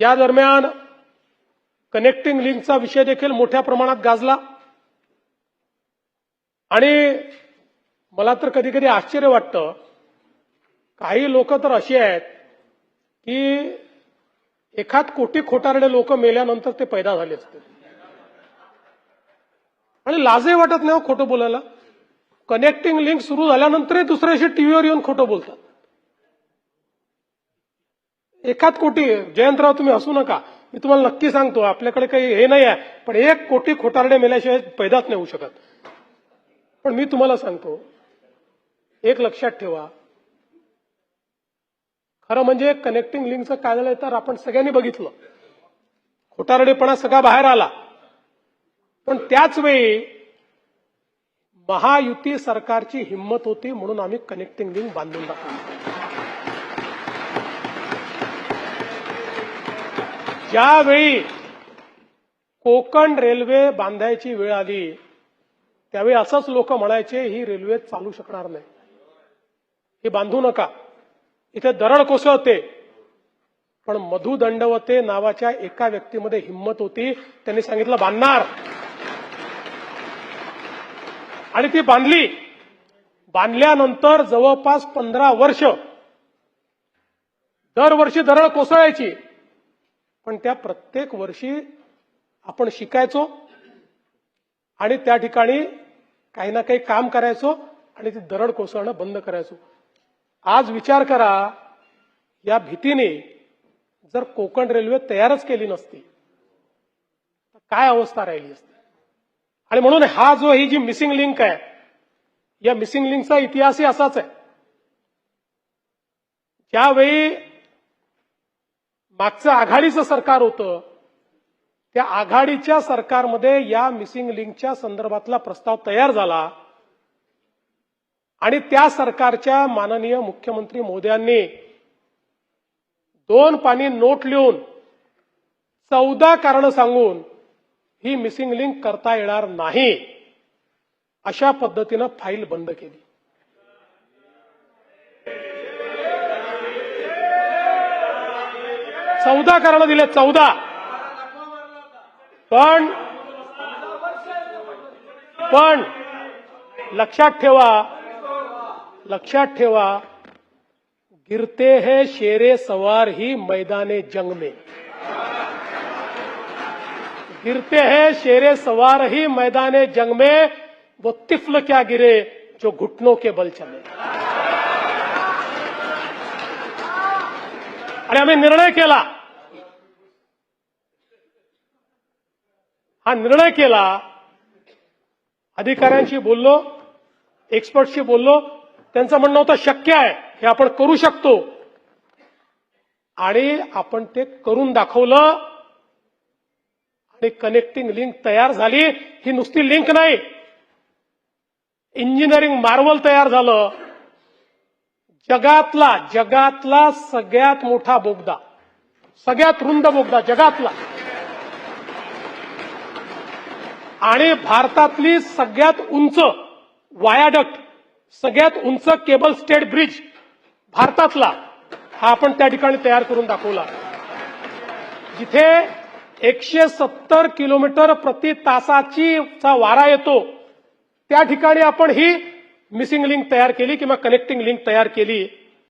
या दरम्यान कनेक्टिंग लिंकचा विषय देखील मोठ्या प्रमाणात गाजला आणि मला तर कधी कधी आश्चर्य वाटतं, काही लोक तर अशी आहेत की एखाद कोटी खोटारडे लोक मेल्यानंतर ते पैदा झाले असते आणि लाजही वाटत नाही खोटं बोलायला. कनेक्टिंग लिंक सुरू झाल्यानंतरही दुसऱ्या दिवशी टीव्हीवर येऊन खोटं बोलतात. एखाद कोटी, जयंतराव तुम्ही हसू नका, मी तुम्हाला नक्की सांगतो आपल्याकडे काही हे नाही आहे, पण 1 कोटी खोटारडे मेल्याशिवाय पैदाच नाही होऊ शकत. पण मी तुम्हाला सांगतो, एक लक्षात ठेवा, खरं म्हणजे कनेक्टिंग लिंकचं काय झालंय तर आपण सगळ्यांनी बघितलं, खोटारडेपणा सगळा बाहेर आला. पण त्याच वेळी महायुती सरकारची हिंमत होती म्हणून आम्ही कनेक्टिंग लिंक बांधून टाकली. ज्यावेळी कोकण रेल्वे बांधायची वेळ आली त्यावेळी असंच लोक म्हणायचे ही रेल्वे चालू शकणार नाही, ही बांधू नका, इथे दरड कोसळते. पण मधु दंडवते नावाच्या एका व्यक्तीमध्ये हिंमत होती, त्यांनी सांगितलं बांधणार, आणि ती बांधली. बांधल्यानंतर जवळपास 15 वर्ष दरवर्षी दरड कोसळायची, पण त्या प्रत्येक वर्षी आपण शिकायचो आणि त्या ठिकाणी काही ना काही काम करायचो आणि ती दरड कोसळणं बंद करायचो. आज विचार करा, या भीतीने जर कोकण रेल्वे तयारच केली नसती तर काय अवस्था राहिली असती. आणि म्हणून ही जी मिसिंग लिंक आहे, या मिसिंग लिंकचा इतिहासही असाच आहे. ज्यावेळी मागचं आघाडीचं सरकार होतं, त्या आघाडीच्या सरकारमध्ये या मिसिंग लिंकच्या संदर्भातला प्रस्ताव तयार झाला आणि त्या सरकारच्या माननीय मुख्यमंत्री महोदयांनी 2 पानी नोट लिहून 14 कारणं सांगून ही मिसिंग लिंक करता येणार नाही अशा पद्धतीनं फाईल बंद केली. चौदा कारणं दिले, 14. पण लक्षात ठेवा, गिरते हैं शेरे सवार ही मैदाने जंग में, गिरते हैं शेरे सवार ही मैदाने जंग में, वो तिफल क्या गिरे जो घुटनों के बल चले. आणि आम्ही निर्णय केला, हा निर्णय केला, अधिकाऱ्यांशी बोललो, एक्सपर्टशी बोललो, त्यांचं म्हणणं होतं शक्य आहे, हे आपण करू शकतो, आणि आपण ते करून दाखवलं आणि कनेक्टिंग लिंक तयार झाली. ही नुसती लिंक नाही, इंजिनिअरिंग मार्वल तयार झालं. जगातला सगळ्यात मोठा बोगदा, सगळ्यात रुंद बोगदा जगातला, आणि भारतातली सगळ्यात उंच वायाडक्ट, सगळ्यात उंच केबल स्टेड ब्रिज भारतातला, हा आपण त्या ठिकाणी तयार करून दाखवला. जिथे 170 किलोमीटर प्रति तासाचा वारा येतो त्या ठिकाणी आपण ही मिसिंग लिंक तयार केली किंवा कनेक्टिंग लिंक तयार केली.